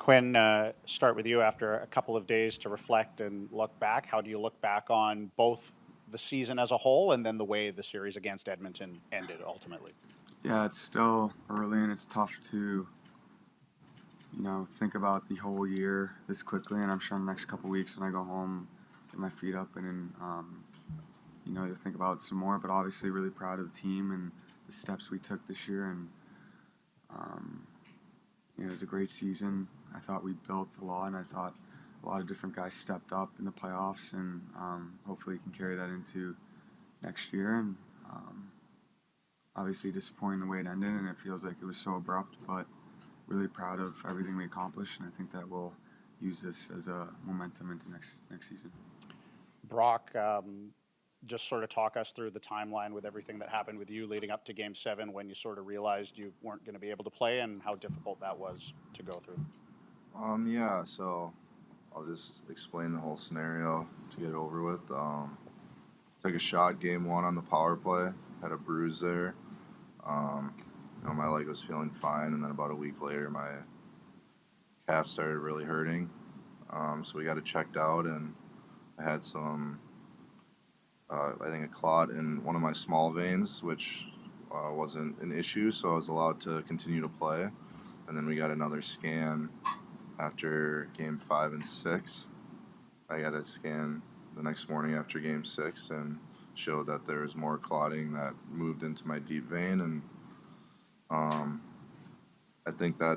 Quinn, start with you after a couple of days to reflect and look back. How do you look back on both the season as a whole and then the way the series against Edmonton ended ultimately? Yeah, it's still early and it's tough to, think about the whole year this quickly. And I'm sure in the next couple weeks when I go home, get my feet up and, to think about some more. But obviously, really proud of the team and the steps we took this year. And it was a great season. I thought we built a lot, and I thought a lot of different guys stepped up in the playoffs, and hopefully can carry that into next year. And obviously disappointing the way it ended, and it feels like it was so abrupt, but really proud of everything we accomplished, and I think that we'll use this as a momentum into next season. Brock, just sort of talk us through the timeline with everything that happened with you leading up to Game 7 when you sort of realized you weren't going to be able to play and how difficult that was to go through. Yeah, so I'll just explain the whole scenario to get it over with. Took a shot Game 1 on the power play, had a bruise there. My leg was feeling fine, and then about a week later, my calf started really hurting. So we got it checked out, and I had some, I think, a clot in one of my small veins, which wasn't an issue, so I was allowed to continue to play. And then we got another scan after Game 5 and 6. I got a scan the next morning after Game 6 and showed that there was more clotting that moved into my deep vein. And I think I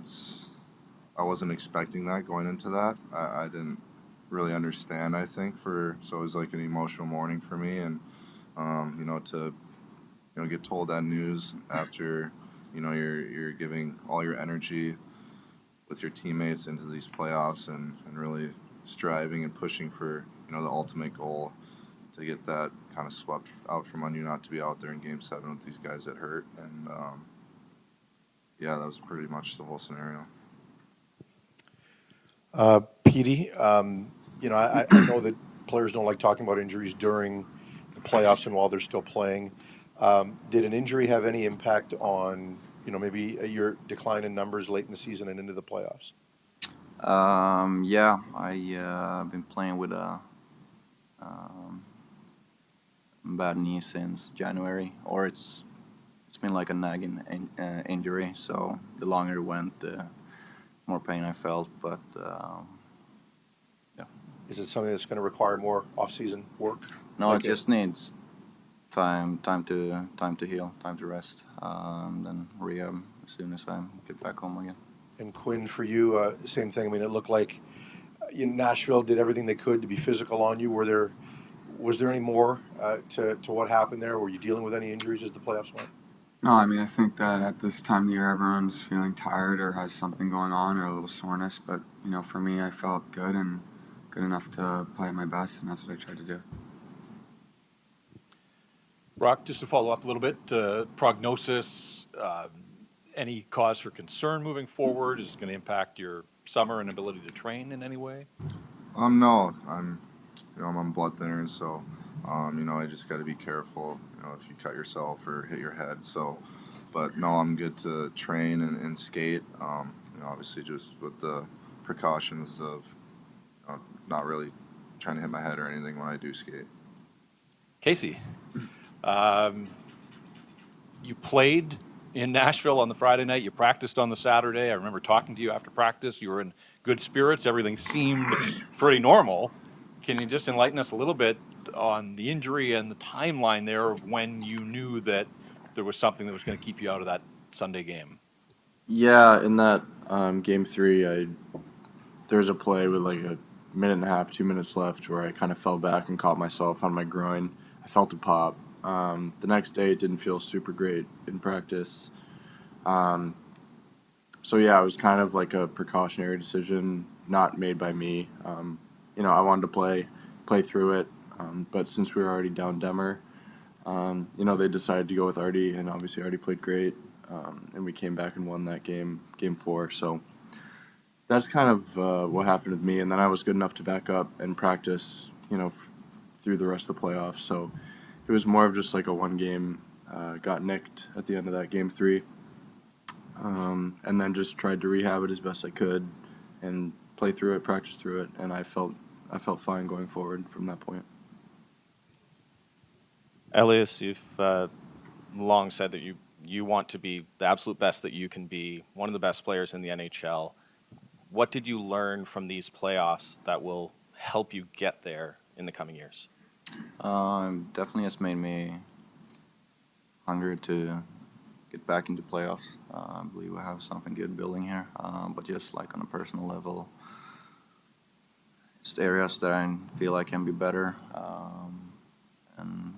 wasn't expecting that going into that. I didn't really understand, I think, so it was like an emotional morning for me. And, to, get told that news after, you're giving all your energy with your teammates into these playoffs and really striving and pushing for, the ultimate goal to get that kind of swept out from under you, not to be out there in Game 7 with these guys that hurt. And, that was pretty much the whole scenario. Petey, I know that players don't like talking about injuries during the playoffs and while they're still playing. Did an injury have any impact on, maybe your decline in numbers late in the season and into the playoffs? I've been playing with a bad knee since January, or it's been like a nagging injury. So the longer it went, the more pain I felt. But Is it something that's going to require more off-season work? No, it just needs time to heal, time to rest, then rehab as soon as I get back home again. And Quinn, for you, same thing. I mean, it looked like Nashville did everything they could to be physical on you. Was there any more to what happened there? Were you dealing with any injuries as the playoffs went? No, I think that at this time of the year, everyone's feeling tired or has something going on or a little soreness. But, for me, I felt good and good enough to play at my best, and that's what I tried to do. Brock, just to follow up a little bit, prognosis, any cause for concern moving forward? Is it going to impact your summer and ability to train in any way? No, I'm on blood thinners, so, I just got to be careful, if you cut yourself or hit your head. So, but no, I'm good to train and skate. Obviously just with the precautions of not really trying to hit my head or anything when I do skate. Casey, you played in Nashville on the Friday night. You practiced on the Saturday. I remember talking to you after practice. You were in good spirits. Everything seemed pretty normal. Can you just enlighten us a little bit on the injury and the timeline there of when you knew that there was something that was going to keep you out of that Sunday game? Yeah, in that Game 3, there was a play with like a minute and a half, 2 minutes left where I kind of fell back and caught myself on my groin. I felt a pop. The next day, it didn't feel super great in practice. It was kind of like a precautionary decision, not made by me. I wanted to play through it, but since we were already down Demmer, they decided to go with Artie, and obviously Artie played great, and we came back and won that game 4. So that's kind of what happened with me, and then I was good enough to back up and practice, through the rest of the playoffs. So it was more of just like a one game, got nicked at the end of that Game 3, and then just tried to rehab it as best I could and play through it, practice through it, and I felt fine going forward from that point. Elias, you've long said that you want to be the absolute best that you can be, one of the best players in the NHL. What did you learn from these playoffs that will help you get there in the coming years? Definitely has made me hungry to get back into playoffs. I believe we have something good building here, but just like on a personal level, just areas that I feel I can be better, and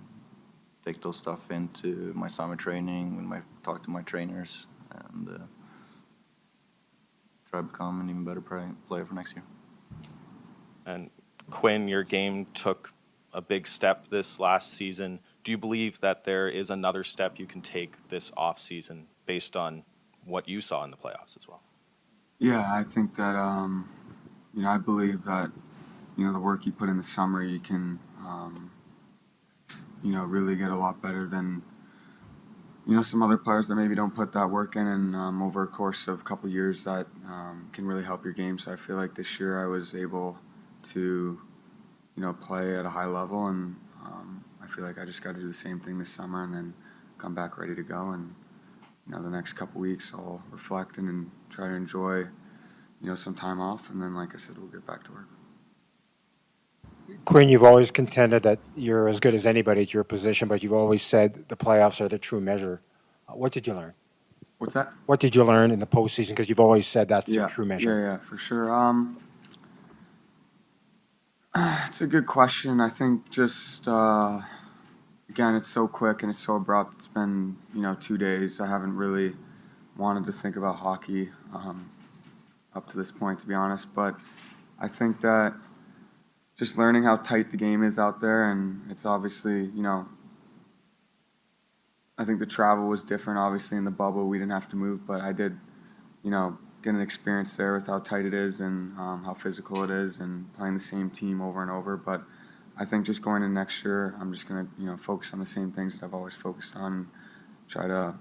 take those stuff into my summer training, when I talk to my trainers, and try to become an even better player for next year. And Quinn, your game took a big step this last season. Do you believe that there is another step you can take this off season based on what you saw in the playoffs as well? Yeah, I think that I believe that the work you put in the summer, you can really get a lot better than some other players that maybe don't put that work in, and over a course of a couple years that can really help your game. So I feel like this year I was able to play at a high level, and I feel like I just got to do the same thing this summer and then come back ready to go. And the next couple weeks I'll reflect and try to enjoy some time off, and then like I said, we'll get back to work. Quinn, you've always contended that you're as good as anybody at your position, but you've always said the playoffs are the true measure. What did you learn? What's that? What did you learn in the postseason? Because you've always said that's the true measure. Yeah, for sure. It's a good question. I think just again, it's so quick and it's so abrupt. It's been 2 days. I haven't really wanted to think about hockey up to this point, to be honest. But I think that just learning how tight the game is out there, and it's obviously I think the travel was different. Obviously, in the bubble, we didn't have to move, but I did get an experience there with how tight it is and how physical it is, and playing the same team over and over. But I think just going into next year, I'm just going to focus on the same things that I've always focused on, and try to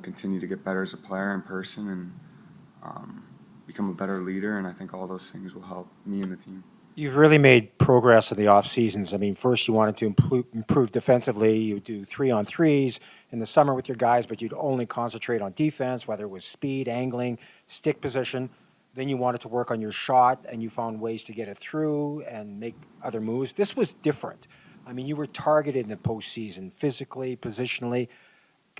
continue to get better as a player in person, and become a better leader. And I think all those things will help me and the team. You've really made progress in the off seasons. I mean, first you wanted to improve defensively. You would do 3-on-3s in the summer with your guys, but you'd only concentrate on defense, whether it was speed, angling, stick position. Then you wanted to work on your shot, and you found ways to get it through and make other moves. This was different. I mean, you were targeted in the postseason, physically, positionally.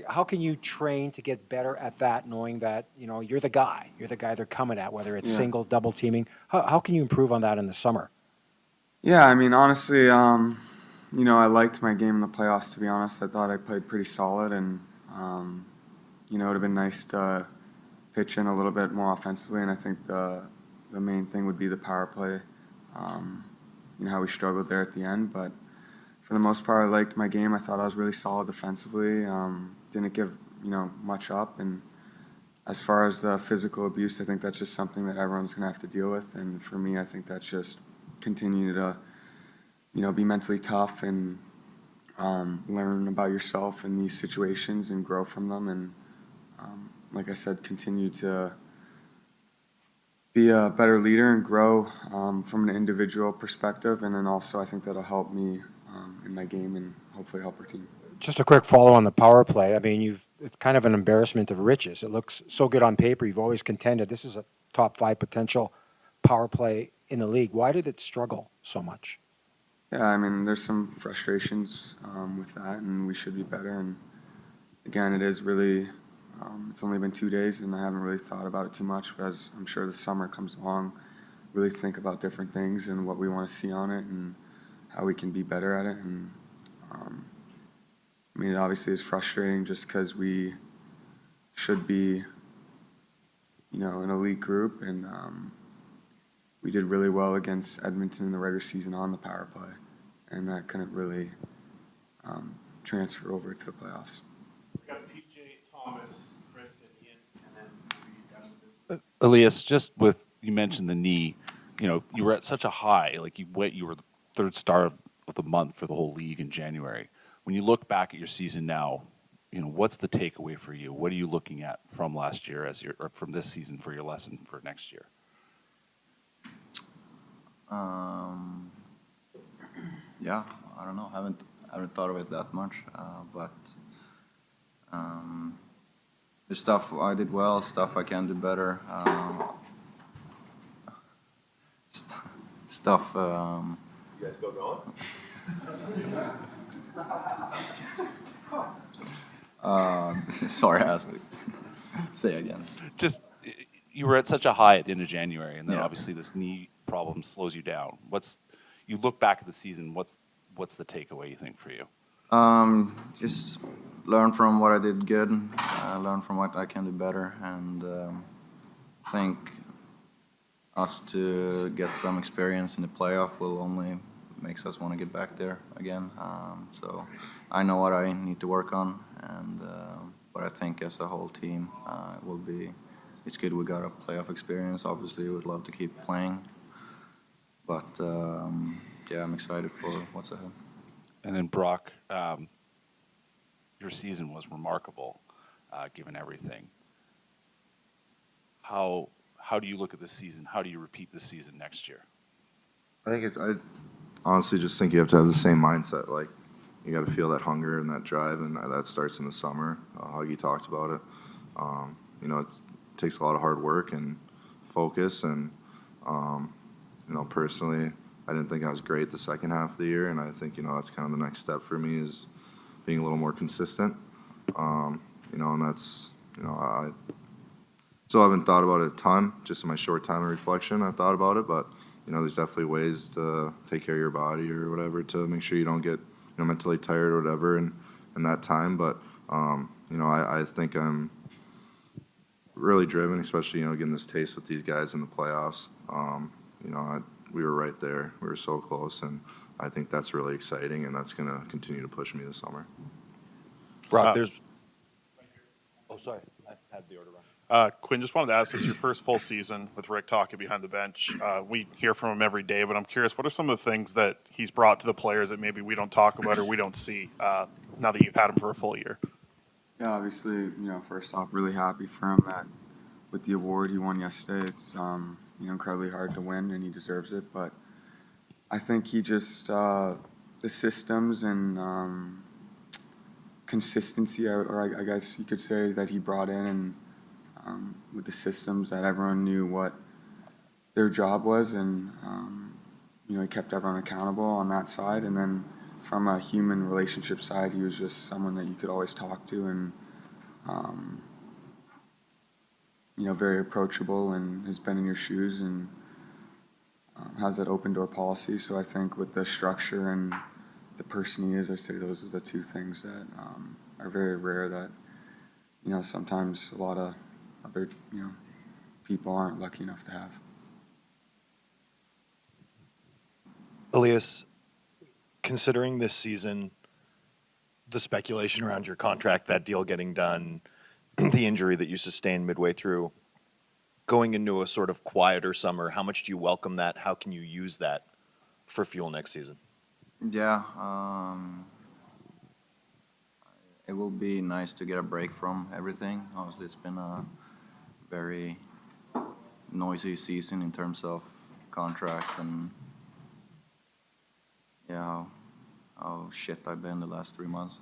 How can you train to get better at that, knowing that you're the guy they're coming at, whether it's single, double teaming? How can you improve on that in the summer? Yeah, I mean, honestly, I liked my game in the playoffs, to be honest. I thought I played pretty solid, and it would have been nice to pitch in a little bit more offensively. And I think the main thing would be the power play. How we struggled there at the end, but for the most part, I liked my game. I thought I was really solid defensively. Didn't give much up, and as far as the physical abuse, I think that's just something that everyone's gonna have to deal with. And for me, I think that's just continue to be mentally tough and learn about yourself in these situations and grow from them. And like I said, continue to be a better leader and grow from an individual perspective. And then also, I think that'll help me in my game and hopefully help our team. Just a quick follow on the power play. I mean, it's kind of an embarrassment of riches. It looks so good on paper. You've always contended this is a top 5 potential power play in the league. Why did it struggle so much? Yeah, I mean, there's some frustrations with that, and we should be better. And again, it is really, it's only been 2 days, and I haven't really thought about it too much. But as I'm sure the summer comes along, really think about different things and what we want to see on it and how we can be better at it. And I mean, it obviously is frustrating just because we should be, an elite group, and we did really well against Edmonton in the regular season on the power play, and that couldn't really transfer over to the playoffs. We got PJ, Thomas, Chris, and Ian, and then we got this. Elias, just with, you mentioned the knee, you were at such a high, like you were the third star of the month for the whole league in January. When you look back at your season now, what's the takeaway for you? What are you looking at from last year or from this season for your lesson for next year? Yeah, I don't know. Haven't thought of it that much, but there's stuff I did well, stuff I can do better. Stuff. You guys still going? Sorry, I asked to say again. Just you were at such a high at the end of January, and then Yeah. obviously this knee problem slows you down. You look back at the season? What's the takeaway you think for you? Just learn from what I did good, learn from what I can do better, and think us to get some experience in the playoff will only makes us want to get back there again. So I know what I need to work on, and but I think as a whole team, it will be. It's good we got a playoff experience. Obviously, we would love to keep playing, but yeah, I'm excited for what's ahead. And then Brock, your season was remarkable, given everything. How do you look at this season? How do you repeat this season next year? I honestly just think you have to have the same mindset. Like, you got to feel that hunger and that drive, and that starts in the summer. Huggy talked about it. You know, it takes a lot of hard work and focus, and you know, personally, I didn't think I was great the second half of the year, and I think, you know, that's kind of the next step for me is being a little more consistent. You know, and that's, you know, I still haven't thought about it a ton. Just in my short time of reflection, I've thought about it, but you know, there's definitely ways to take care of your body or whatever to make sure you don't get, you know, mentally tired or whatever in that time. But you know, I think I'm really driven, especially, you know, getting this taste with these guys in the playoffs. You know, we were right there. We were so close, and I think that's really exciting, and that's going to continue to push me this summer. Brock, there's. Oh, sorry. I had the order wrong. Quinn, just wanted to ask, it's your first full season with Rick talking behind the bench. We hear from him every day, but I'm curious, what are some of the things that he's brought to the players that maybe we don't talk about or we don't see now that you've had him for a full year? Yeah, obviously, you know, first off, really happy for him that with the award he won yesterday. It's you know, incredibly hard to win, and he deserves it. But I think he just the systems and consistency, or I guess you could say, that he brought in, and with the systems that everyone knew what their job was, and you know, he kept everyone accountable on that side. And then from a human relationship side, he was just someone that you could always talk to, and you know, very approachable, and has been in your shoes, and has that open door policy. So I think with the structure and the person he is, I say those are the two things that are very rare that, you know, sometimes a lot of other, you know, people aren't lucky enough to have. Elias, considering this season, the speculation around your contract, that deal getting done, the injury that you sustained midway through, going into a sort of quieter summer, how much do you welcome that? How can you use that for fuel next season? Yeah, it will be nice to get a break from everything. Obviously, it's been a very noisy season in terms of contracts and yeah, how shit I've been the last 3 months,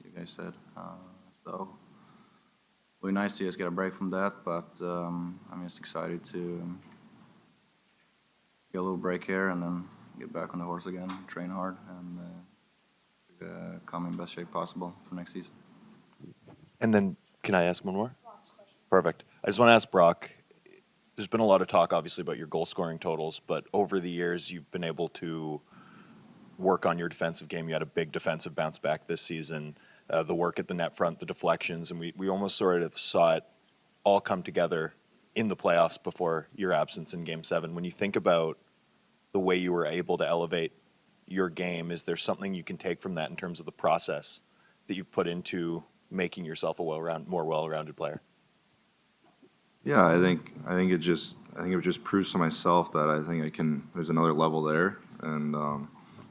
you guys said. So it'll be nice to just get a break from that, but I'm just excited to get a little break here and then get back on the horse again, train hard, and come in best shape possible for next season. And then, can I ask one more? Perfect. I just want to ask Brock, there's been a lot of talk, obviously, about your goal-scoring totals, but over the years, you've been able to work on your defensive game. You had a big defensive bounce back this season, the work at the net front, the deflections, and we almost sort of saw it all come together in the playoffs before your absence in Game 7. When you think about the way you were able to elevate your game, is there something you can take from that in terms of the process that you've put into making yourself a more well-rounded player? Yeah, I think it just proves to myself that I think there's another level there, and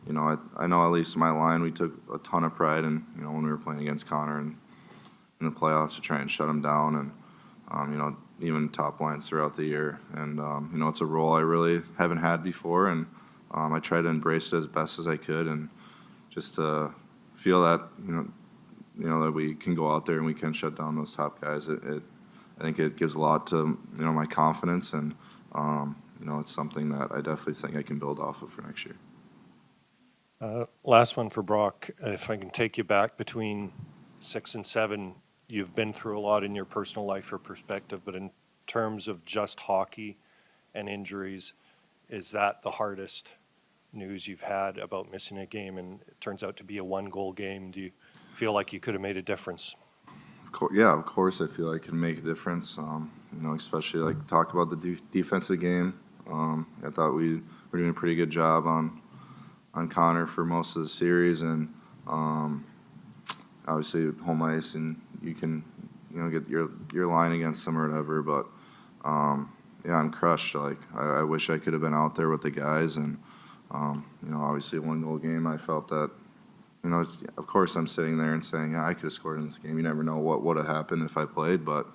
you know, I know at least in my line we took a ton of pride in, you know, when we were playing against Connor and in the playoffs to try and shut him down, and you know, even top lines throughout the year. And you know, it's a role I really haven't had before, and I try to embrace it as best as I could, and just to feel that that we can go out there and we can shut down those top guys. I think it gives a lot to my confidence, and it's something that I definitely think I can build off of for next year. Last one for Brock. If I can take you back between 6 and 7, you've been through a lot in your personal life or perspective, but in terms of just hockey and injuries, is that the hardest news you've had about missing a game, and it turns out to be a 1-goal game? Do you feel like you could have made a difference? Of course I feel I can make a difference. Especially like talk about the defensive game. I thought we were doing a pretty good job on Connor for most of the series, and obviously home ice, and you can get your line against them or whatever. But I'm crushed. Like I wish I could have been out there with the guys, and obviously a 1-goal game. I felt that. Of course, I'm sitting there and saying, yeah, I could have scored in this game. You never know what would have happened if I played, but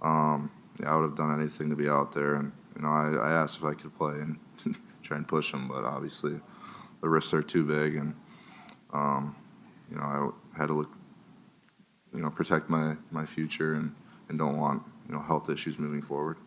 I would have done anything to be out there. And I asked if I could play and try and push them, but obviously the risks are too big, and I had to look, protect my future, and don't want health issues moving forward.